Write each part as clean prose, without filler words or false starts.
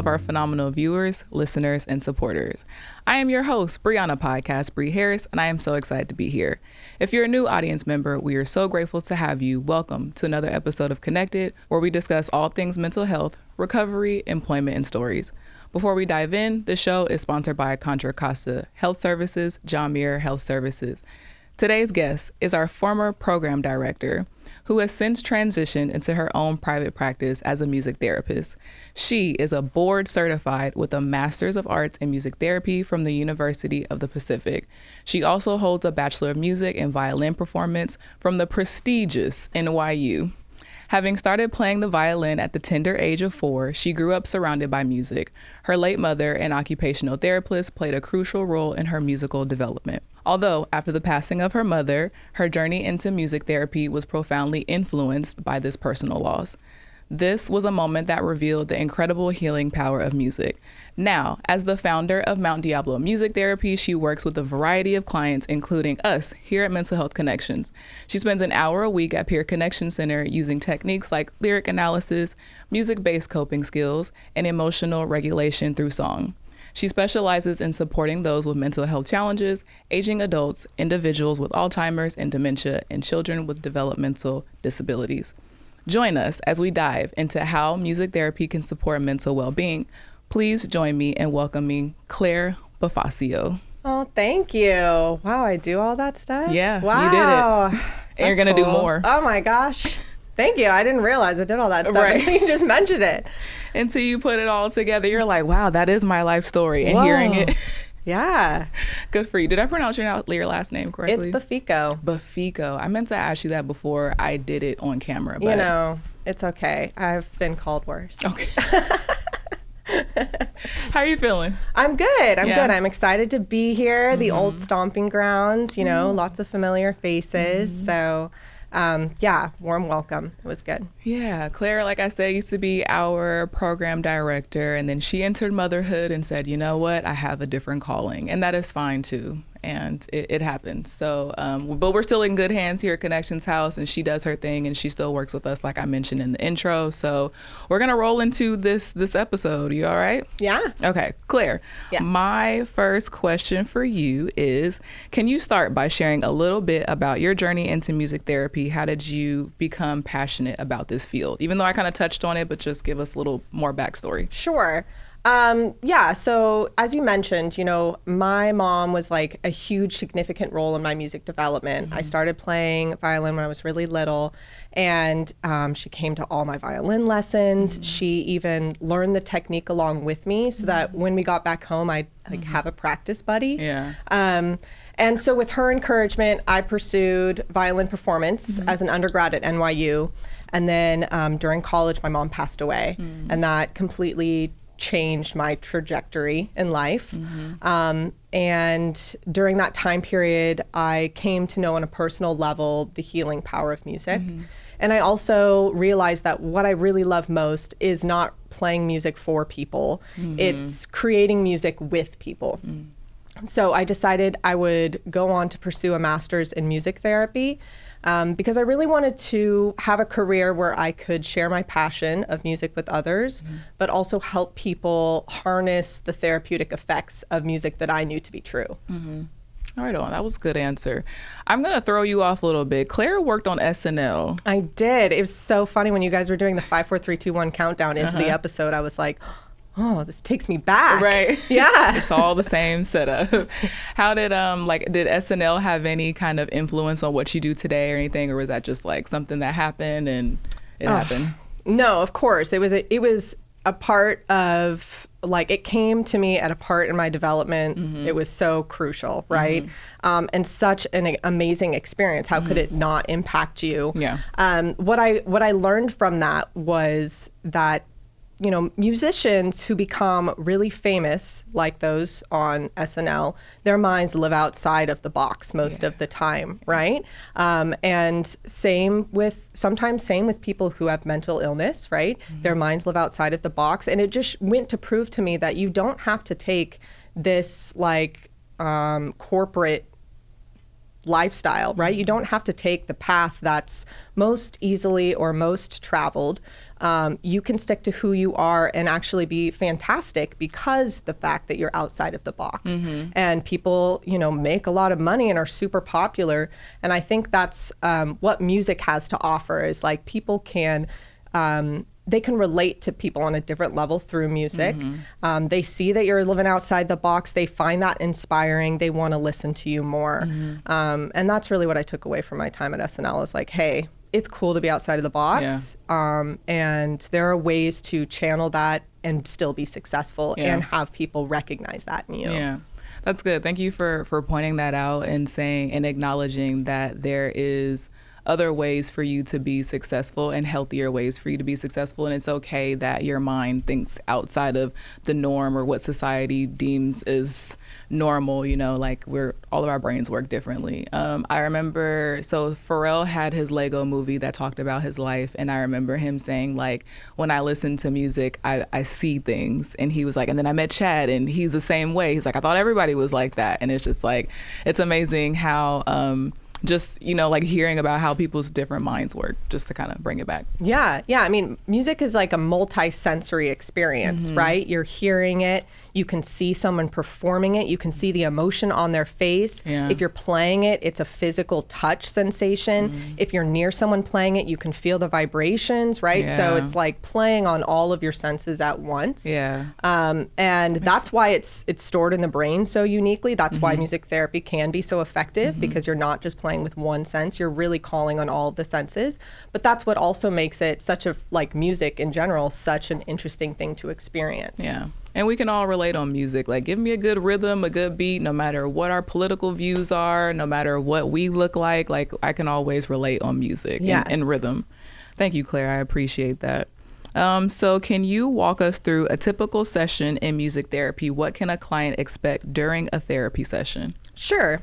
of our phenomenal viewers, listeners, and supporters. I am your host, Bree on a podcast, Bree Harris, and I am so excited to be here. If you're a new audience member, we are so grateful to have you. Welcome to another episode of Connected, where we discuss all things mental health, recovery, employment, and stories. Before we dive in, the show is sponsored by Contra Costa Health Services, John Muir Health Services. Today's guest is our former program director, who has since transitioned into her own private practice as a music therapist. She is a board certified with a Master's of Arts in Music Therapy from the University of the Pacific. She also holds a Bachelor of Music in Violin Performance from the prestigious NYU. Having started playing the violin at the tender age of 4, she grew up surrounded by music. Her late mother, an occupational therapist, played a crucial role in her musical development. Although, after the passing of her mother, her journey into music therapy was profoundly influenced by this personal loss. This was a moment that revealed the incredible healing power of music. Now, as the founder of Mount Diablo Music Therapy, she works with a variety of clients, including us here at Mental Health Connections. She spends an hour a week at Peer Connection Center using techniques like lyric analysis, music-based coping skills, and emotional regulation through song. She specializes in supporting those with mental health challenges, aging adults, individuals with Alzheimer's and dementia, and children with developmental disabilities. Join us as we dive into how music therapy can support mental well-being. Please join me in welcoming Claire Baffico. Oh, thank you. Wow, I do all that stuff? Yeah, wow. You did it. And you're going to do more. Oh my gosh. Thank you. I didn't realize I did all that stuff. Right. You just mentioned it. Until you put it all together, you're like, wow, that is my life story. And hearing it. Yeah. Good for you. Did I pronounce your last name correctly? It's Baffico. Baffico. I meant to ask you that before I did it on camera. But... You know, it's okay. I've been called worse. Okay. How are you feeling? I'm good. I'm good. I'm excited to be here. The old stomping grounds, you know, lots of familiar faces. So... warm welcome. It was good. Yeah. Claire, like I said, used to be our program director, and then she entered motherhood and said, you know what, I have a different calling, and that is fine too. And it happens. So, but we're still in good hands here at Connections House, and she does her thing, and she still works with us, like I mentioned in the intro. So we're going to roll into this episode. You all right? Yeah. Okay. Claire, yes. My first question for you is, can you start by sharing a little bit about your journey into music therapy? How did you become passionate about this field? Even though I kind of touched on it, but just give us a little more backstory. Sure. So as you mentioned, you know, my mom was like a huge significant role in my music development. I started playing violin when I was really little, and she came to all my violin lessons. She even learned the technique along with me so that when we got back home, I'd like have a practice buddy. Yeah. And so with her encouragement, I pursued violin performance as an undergrad at NYU. And then during college, my mom passed away, and that completely changed my trajectory in life. And during that time period, I came to know on a personal level the healing power of music. And I also realized that what I really love most is not playing music for people, it's creating music with people. So I decided I would go on to pursue a master's in music therapy. Because I really wanted to have a career where I could share my passion of music with others, but also help people harness the therapeutic effects of music that I knew to be true. All right, that was a good answer. I'm going to throw you off a little bit. Claire worked on SNL. I did. It was so funny when you guys were doing the 5, 4, 3, 2, 1 countdown into the episode. I was like, oh, this takes me back. Right. Yeah. It's all the same setup. How did did SNL have any kind of influence on what you do today or anything, or was that just like something that happened and it happened? No, of course. It was a part of, like, it came to me at a part in my development. It was so crucial, right? And such an amazing experience. How could it not impact you? Yeah. What I learned from that was that, you know, musicians who become really famous, like those on SNL, their minds live outside of the box most of the time, right? And sometimes same with people who have mental illness, right? Their minds live outside of the box. And it just went to prove to me that you don't have to take this like corporate lifestyle, right? You don't have to take the path that's most easily or most traveled. You can stick to who you are and actually be fantastic because the fact that you're outside of the box. And people, make a lot of money and are super popular. And I think that's what music has to offer is like people can they can relate to people on a different level through music. They see that you're living outside the box. They find that inspiring. They want to listen to you more. And that's really what I took away from my time at SNL is like, hey, it's cool to be outside of the box. And there are ways to channel that and still be successful and have people recognize that in you. Yeah. That's good. Thank you for pointing that out and saying and acknowledging that there is other ways for you to be successful and healthier ways for you to be successful. And it's okay that your mind thinks outside of the norm or what society deems is normal, like all of our brains work differently. I remember, so Pharrell had his Lego movie that talked about his life. And I remember him saying like, when I listen to music, I see things. And he was like, and then I met Chad and he's the same way. He's like, I thought everybody was like that. And it's just like, it's amazing how, just, like hearing about how people's different minds work, just to kind of bring it back. Yeah. I mean, music is like a multi-sensory experience, right? You're hearing it. You can see someone performing it. You can see the emotion on their face. If you're playing it, it's a physical touch sensation. If you're near someone playing it, you can feel the vibrations, right? So it's like playing on all of your senses at once. And that's why it's stored in the brain so uniquely. That's why music therapy can be so effective because you're not just playing with one sense, you're really calling on all of the senses. But that's what also makes it such a, like music in general, such an interesting thing to experience. And we can all relate on music. Like, give me a good rhythm, a good beat, no matter what our political views are, no matter what we look like I can always relate on music and rhythm. Thank you, Claire. I appreciate that. So can you walk us through a typical session in music therapy? What can a client expect during a therapy session? Sure.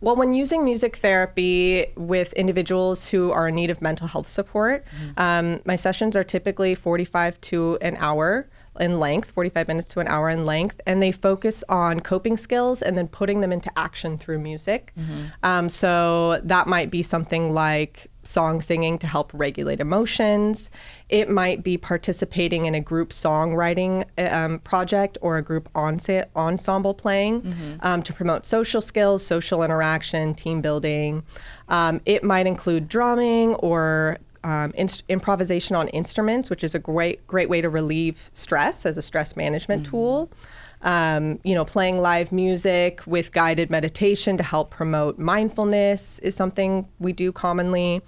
Well, when using music therapy with individuals who are in need of mental health support, my sessions are typically 45 to an hour in length, 45 minutes to an hour in length, and they focus on coping skills and then putting them into action through music. So that might be something like song singing to help regulate emotions. It might be participating in a group songwriting project or a group ensemble playing to promote social skills, social interaction, team building. It might include drumming or improvisation on instruments, which is a great way to relieve stress as a stress management tool. Playing live music with guided meditation to help promote mindfulness is something we do commonly.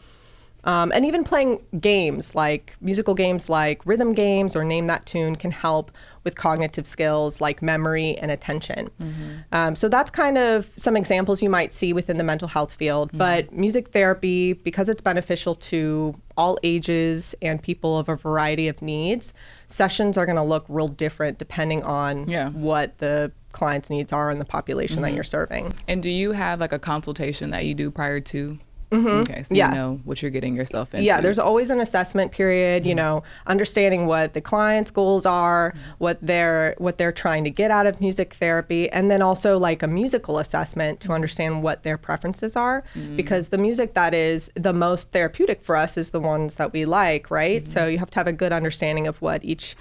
And even playing games, like musical games like rhythm games or Name That Tune, can help with cognitive skills like memory and attention. So that's kind of some examples you might see within the mental health field. But music therapy, because it's beneficial to all ages and people of a variety of needs, sessions are going to look real different depending on what the client's needs are and the population that you're serving. And do you have like a consultation that you do prior to? Okay, so you know what you're getting yourself into. Yeah, there's always an assessment period, understanding what the client's goals are, what they're trying to get out of music therapy, and then also like a musical assessment to understand what their preferences are, because the music that is the most therapeutic for us is the ones that we like, right? So you have to have a good understanding of what each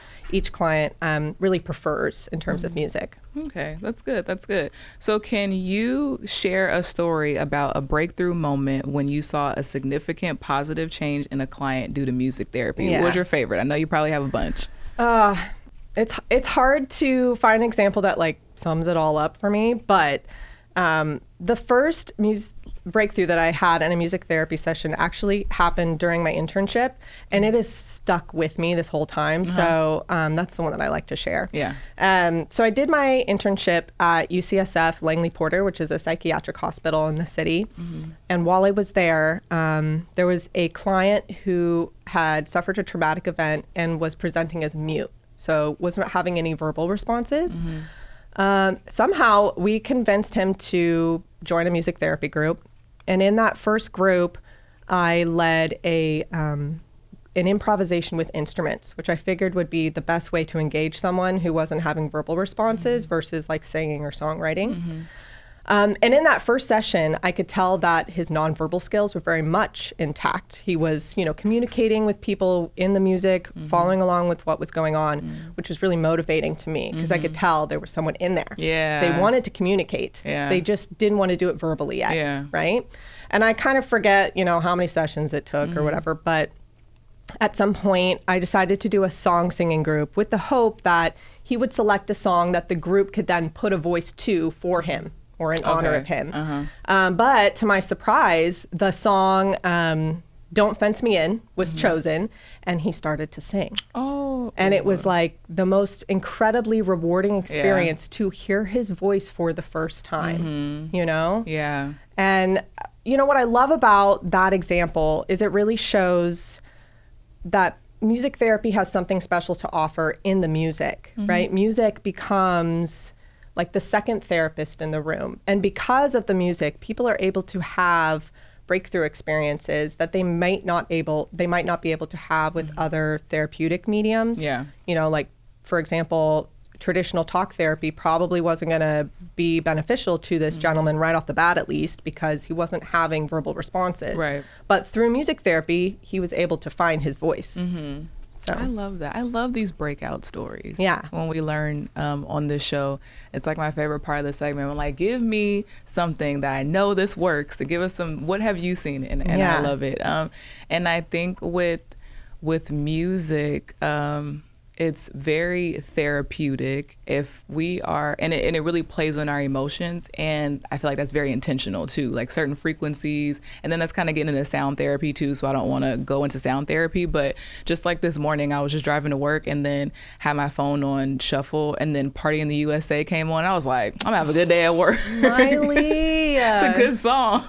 client really prefers in terms of music. Okay, that's good. That's good. So can you share a story about a breakthrough moment when you saw a significant positive change in a client due to music therapy? What was your favorite? I know you probably have a bunch. It's hard to find an example that like sums it all up for me, but the first breakthrough that I had in a music therapy session actually happened during my internship, and it has stuck with me this whole time. So that's the one that I like to share. So I did my internship at UCSF Langley Porter, which is a psychiatric hospital in the city. And while I was there, there was a client who had suffered a traumatic event and was presenting as mute. So wasn't having any verbal responses. Somehow we convinced him to join a music therapy group. And in that first group, I led an improvisation with instruments, which I figured would be the best way to engage someone who wasn't having verbal responses versus like singing or songwriting. And in that first session, I could tell that his nonverbal skills were very much intact. He was, communicating with people in the music, following along with what was going on, which was really motivating to me because I could tell there was someone in there. Yeah. They wanted to communicate. Yeah. They just didn't want to do it verbally yet. Yeah. Right? And I kind of forget, how many sessions it took or whatever, but at some point, I decided to do a song singing group with the hope that he would select a song that the group could then put a voice to for him or in honor of him. But to my surprise, the song Don't Fence Me In was chosen, and he started to sing. Oh. And it was like the most incredibly rewarding experience to hear his voice for the first time, Yeah. And what I love about that example is it really shows that music therapy has something special to offer in the music, right? Music becomes like the second therapist in the room. And because of the music, people are able to have breakthrough experiences that they might not be able to have with other therapeutic mediums. Yeah. Like, for example, traditional talk therapy probably wasn't going to be beneficial to this gentleman right off the bat, at least, because he wasn't having verbal responses. Right. But through music therapy, he was able to find his voice. So I love that. I love these breakout stories. Yeah. When we learn on this show, it's like my favorite part of the segment. I'm like, give me something that I know this works, to give us some, what have you seen? And I love it. And I think with music, it's very therapeutic if we are, and it really plays on our emotions. And I feel like that's very intentional too, like certain frequencies. And then that's kind of getting into sound therapy too. So I don't want to go into sound therapy, but just like this morning, I was just driving to work and then had my phone on shuffle, and then Party in the USA came on. I was like, I'm gonna have a good day at work. Miley. It's a good song.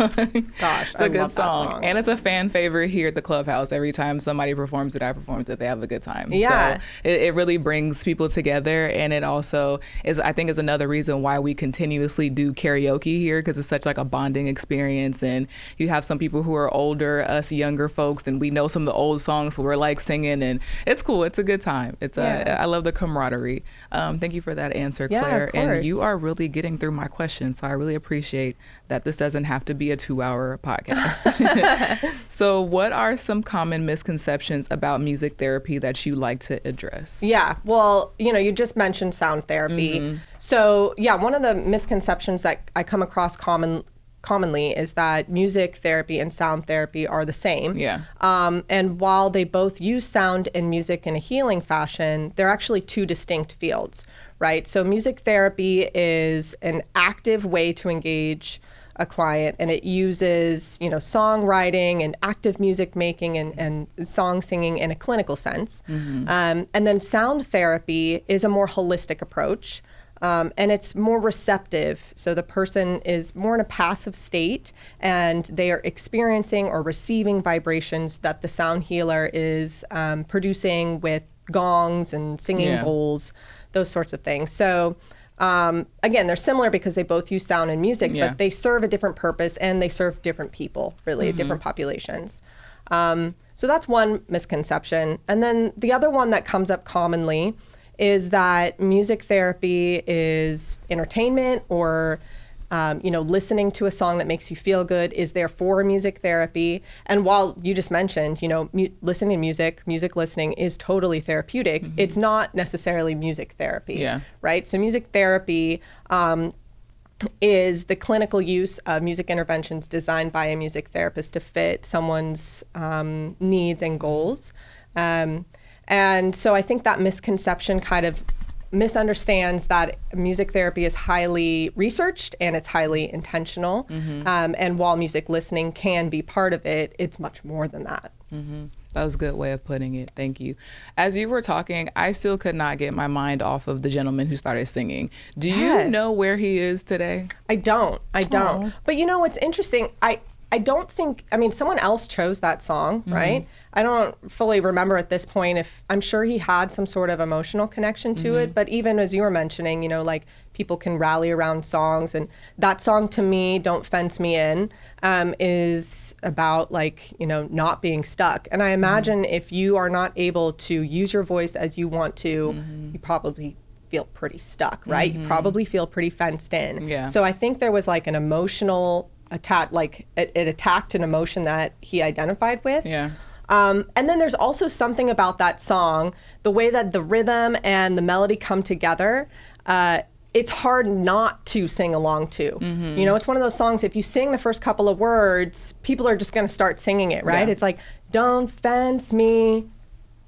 Gosh, it's a good song. And it's a fan favorite here at the Clubhouse. Every time somebody performs it, I perform it, they have a good time. Yeah. So it really brings people together, and it also is, I think, is another reason why we continuously do karaoke here, because it's such like a bonding experience. And you have some people who are older, us younger folks, and we know some of the old songs, so we're like singing, and it's cool. It's a good time. I love the camaraderie. Thank you for that answer, Claire. Of course. And you are really getting through my questions, so I really appreciate that this doesn't have to be a 2-hour podcast. So what are some common misconceptions about music therapy that you like to address? Yeah, well, you just mentioned sound therapy. So yeah, one of the misconceptions that I come across commonly is that music therapy and sound therapy are the same. Yeah. And while they both use sound and music in a healing fashion, they're actually two distinct fields, right? So music therapy is an active way to engage a client, and it uses, songwriting and active music making and song singing in a clinical sense. And then sound therapy is a more holistic approach. And it's more receptive. So the person is more in a passive state, and they are experiencing or receiving vibrations that the sound healer is producing with gongs and singing bowls, those sorts of things. So again, they're similar because they both use sound and music, but they serve a different purpose, and they serve different people, really, different populations. So that's one misconception. And then the other one that comes up commonly is that music therapy is entertainment, or listening to a song that makes you feel good is therefore music therapy. And while you just mentioned, listening to music listening is totally therapeutic, it's not necessarily music therapy, right? So music therapy is the clinical use of music interventions designed by a music therapist to fit someone's needs and goals. And so I think that misconception kind of misunderstands that music therapy is highly researched and it's highly intentional. And while music listening can be part of it, it's much more than that. That was a good way of putting it. Thank you. As you were talking, I still could not get my mind off of the gentleman who started singing. Do you know where he is today? I don't. Aww. But what's interesting, I don't think, someone else chose that song, right? I don't fully remember at this point I'm sure he had some sort of emotional connection to it, but even as you were mentioning, like people can rally around songs, and that song to me, Don't Fence Me In, is about not being stuck. And I imagine if you are not able to use your voice as you want to, you probably feel pretty stuck, right? You probably feel pretty fenced in. Yeah. So I think there was like an emotional attack, like it attacked an emotion that he identified with. Yeah. And then there's also something about that song, the way that the rhythm and the melody come together. It's hard not to sing along to. You know, it's one of those songs, if you sing the first couple of words, people are just going to start singing it, right? Yeah. It's like, don't fence me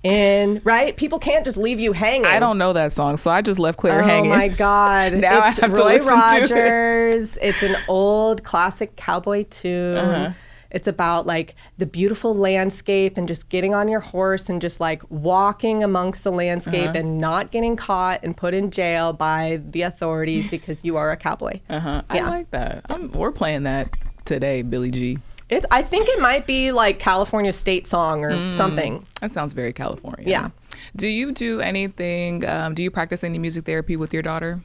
in, right? People can't just leave you hanging. I don't know that song, so I just left Claire hanging. Oh my God. Now It's I have to Roy listen to it. Rogers. It's an old classic cowboy tune. It's about like the beautiful landscape and just getting on your horse and just like walking amongst the landscape and not getting caught and put in jail by the authorities because you are a cowboy. I like that. We're playing that today, Billy G. I think it might be like California state song or something. That sounds very California. Yeah. Do you do anything, do you practice any music therapy with your daughter?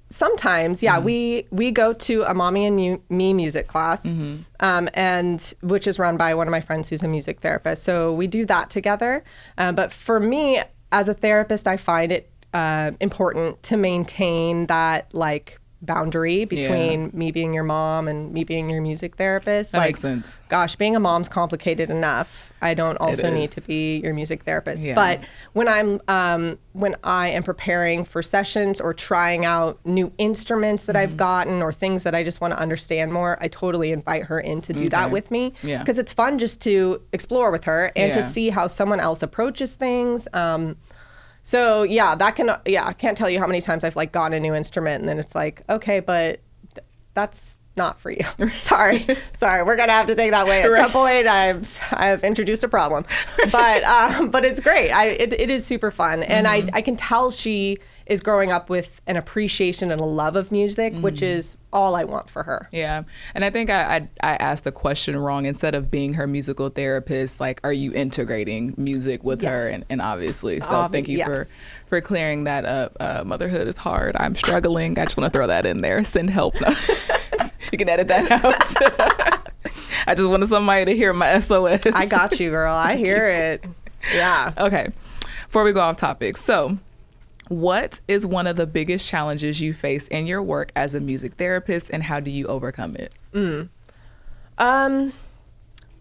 Sometimes, yeah. We go to a Mommy and Me music class, and which is run by one of my friends who's a music therapist. So we do that together. But for me, as a therapist, I find it important to maintain that like boundary between me being your mom and me being your music therapist. That makes sense. Gosh, being a mom's complicated enough. I don't also need to be your music therapist. Yeah. But when I am preparing for sessions or trying out new instruments that I've gotten or things that I just want to understand more, I totally invite her in to do that with me. Yeah. Because it's fun just to explore with her and to see how someone else approaches things. So yeah, I can't tell you how many times I've like gotten a new instrument and then it's like, okay, but that's not for you. Sorry, we're gonna have to take that way at some point. I've introduced a problem, but it's great. It is super fun, and I can tell she is growing up with an appreciation and a love of music, which is all I want for her. Yeah. And I think I asked the question wrong. Instead of being her musical therapist, like, are you integrating music with her? And obviously. So thank you for clearing that up. Motherhood is hard. I'm struggling. I just want to throw that in there. Send help. You can edit that out. I just wanted somebody to hear my SOS. I got you, girl. I hear it. Yeah. Okay. Before we go off topic. So, what is one of the biggest challenges you face in your work as a music therapist, and how do you overcome it? Well,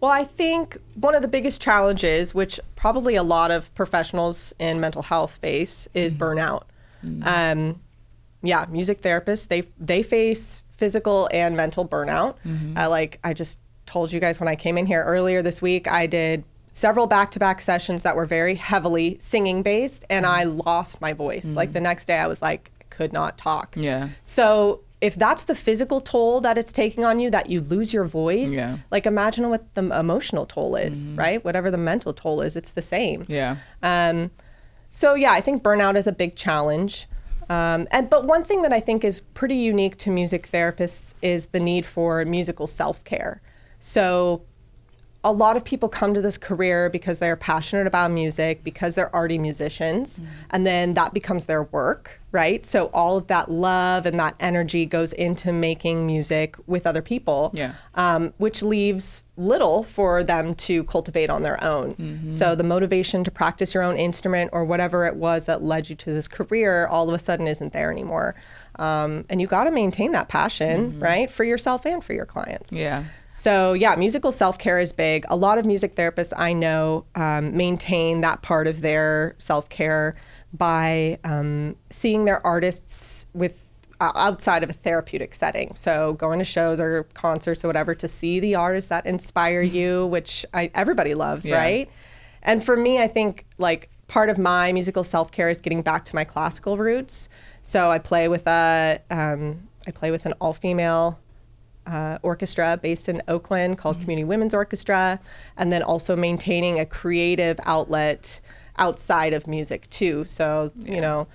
I think one of the biggest challenges, which probably a lot of professionals in mental health face, is burnout. Music therapists, they face physical and mental burnout. Like I just told you guys when I came in here earlier this week, I did several back-to-back sessions that were very heavily singing based, and I lost my voice. Like the next day I was like, I could not talk. Yeah. So if that's the physical toll that it's taking on you, that you lose your voice, like imagine what the emotional toll is, right? Whatever the mental toll is, it's the same. Yeah. So yeah, I think burnout is a big challenge. But one thing that I think is pretty unique to music therapists is the need for musical self-care. So a lot of people come to this career because they're passionate about music, because they're already musicians, and then that becomes their work, right? So all of that love and that energy goes into making music with other people, which leaves little for them to cultivate on their own. So the motivation to practice your own instrument or whatever it was that led you to this career all of a sudden isn't there anymore. And you got to maintain that passion, right? For yourself and for your clients. Yeah. So yeah, musical self-care is big. A lot of music therapists I know maintain that part of their self-care by seeing their artists with outside of a therapeutic setting. So going to shows or concerts or whatever to see the artists that inspire you, which everybody loves, right? And for me, I think like part of my musical self-care is getting back to my classical roots. So I play with an all-female orchestra based in Oakland called Community Women's Orchestra, and then also maintaining a creative outlet outside of music too. So you know,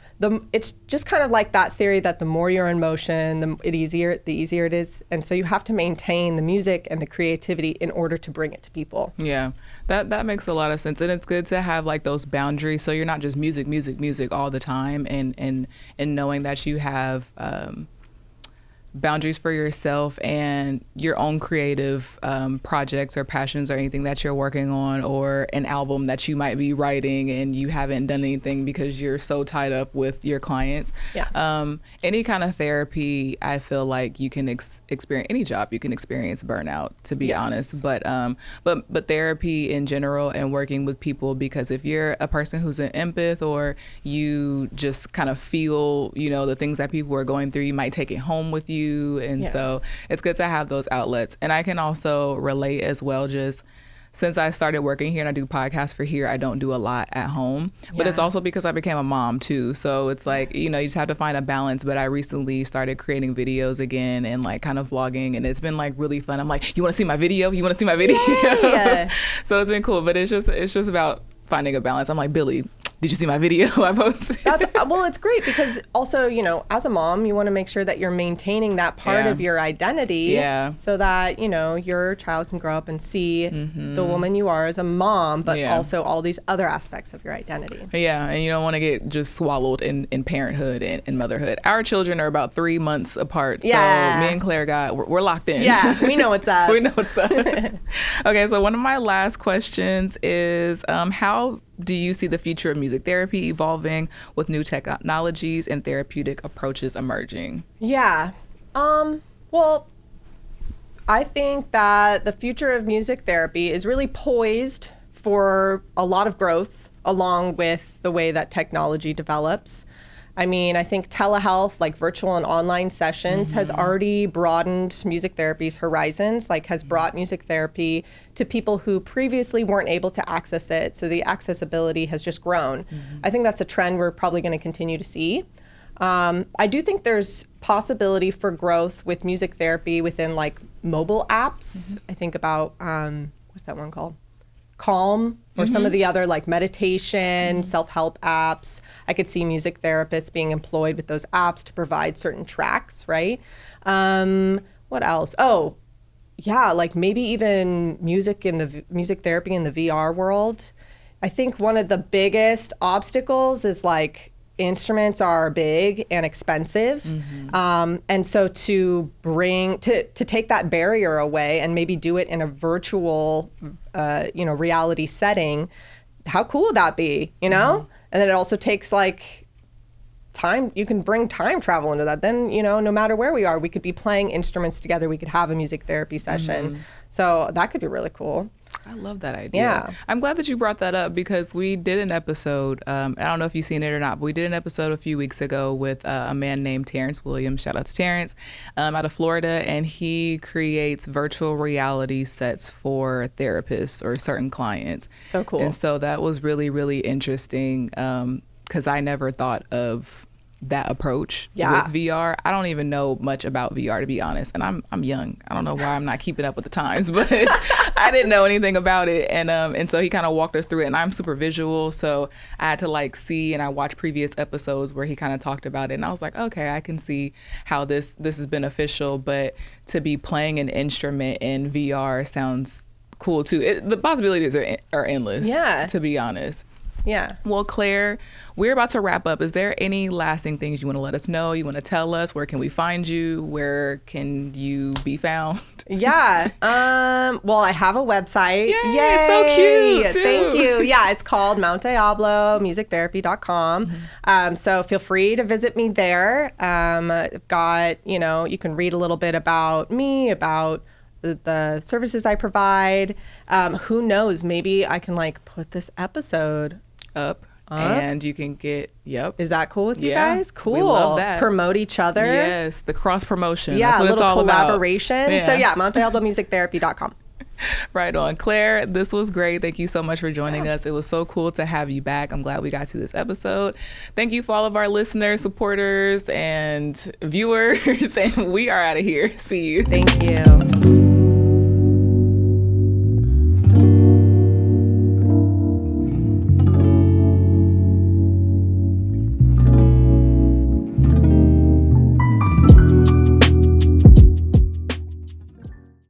it's just kind of like that theory that the more you're in motion, the easier it is, and so you have to maintain the music and the creativity in order to bring it to people. Yeah, that makes a lot of sense, and it's good to have like those boundaries, so you're not just music all the time, and knowing that you have boundaries for yourself and your own creative projects or passions or anything that you're working on, or an album that you might be writing and you haven't done anything because you're so tied up with your clients. Any kind of therapy, I feel like you can experience, any job you can experience burnout, to be honest, but therapy in general and working with people, because if you're a person who's an empath, or you just kind of feel, you know, the things that people are going through, you might take it home with you. And so it's good to have those outlets. And I can also relate as well, just since I started working here and I do podcasts for here, I don't do a lot at home, but it's also because I became a mom too. So it's like, you know, you just have to find a balance. But I recently started creating videos again and like kind of vlogging, and it's been like really fun. I'm like, you want to see my video? You want to see my video? So it's been cool, but it's just about finding a balance. I'm like, Billy, did you see my video I posted? Well, it's great because also, you know, as a mom, you want to make sure that you're maintaining that part of your identity so that, you know, your child can grow up and see the woman you are as a mom, but also all these other aspects of your identity. Yeah, and you don't want to get just swallowed in parenthood and motherhood. Our children are about 3 months apart, so me and Claire we're locked in. Yeah, we know what's up. We know what's up. Okay, so one of my last questions is, how do you see the future of music therapy evolving with new technologies and therapeutic approaches emerging? Well, I think that the future of music therapy is really poised for a lot of growth along with the way that technology develops. I mean, I think telehealth, like virtual and online sessions, has already broadened music therapy's horizons, like has brought music therapy to people who previously weren't able to access it. So the accessibility has just grown. I think that's a trend we're probably going to continue to see. I do think there's possibility for growth with music therapy within like mobile apps. I think about, what's that one called? Calm, or some of the other like meditation, self-help apps. I could see music therapists being employed with those apps to provide certain tracks, right? What else? Oh, yeah, like maybe even music therapy in the VR world. I think one of the biggest obstacles is like instruments are big and expensive. And so to take that barrier away and maybe do it in a virtual, reality setting, how cool would that be, you know? And then it also takes like time, you can bring time travel into that. Then, you know, no matter where we are, we could be playing instruments together. We could have a music therapy session. So that could be really cool. I love that idea. I'm glad that you brought that up, because we did an episode, I don't know if you've seen it or not, but we did an episode a few weeks ago with a man named Terrence Williams, shout out to Terrence, out of Florida, and he creates virtual reality sets for therapists or certain clients. So cool. And so that was really, really interesting, because I never thought of that approach with VR. I don't even know much about VR, to be honest, and I'm young. I don't know why I'm not keeping up with the times, but I didn't know anything about it, and so he kind of walked us through it. And I'm super visual, so I had to like see, and I watched previous episodes where he kind of talked about it, and I was like, okay, I can see how this is beneficial. But to be playing an instrument in VR sounds cool too. The possibilities are endless. To be honest. Well, Claire, we're about to wrap up. Is there any lasting things you want to let us know? You want to tell us? Where can we find you? Where can you be found? Well, I have a website. Yay! It's so cute, too. Thank you. It's called Mount Diablo Music Therapy.com. So feel free to visit me there. I've got, you can read a little bit about me, about the services I provide. Who knows? Maybe I can put this episode up and you can get, Is that cool with you guys? Cool. We love that. Promote each other. Yes, the cross promotion. Yeah, that's what a it's little all collaboration. About. So Mount Diablo Music Therapy.com. Right on. Claire, this was great. Thank you so much for joining us. It was so cool to have you back. I'm glad we got to this episode. Thank you for all of our listeners, supporters, and viewers. And we are out of here. See you. Thank you.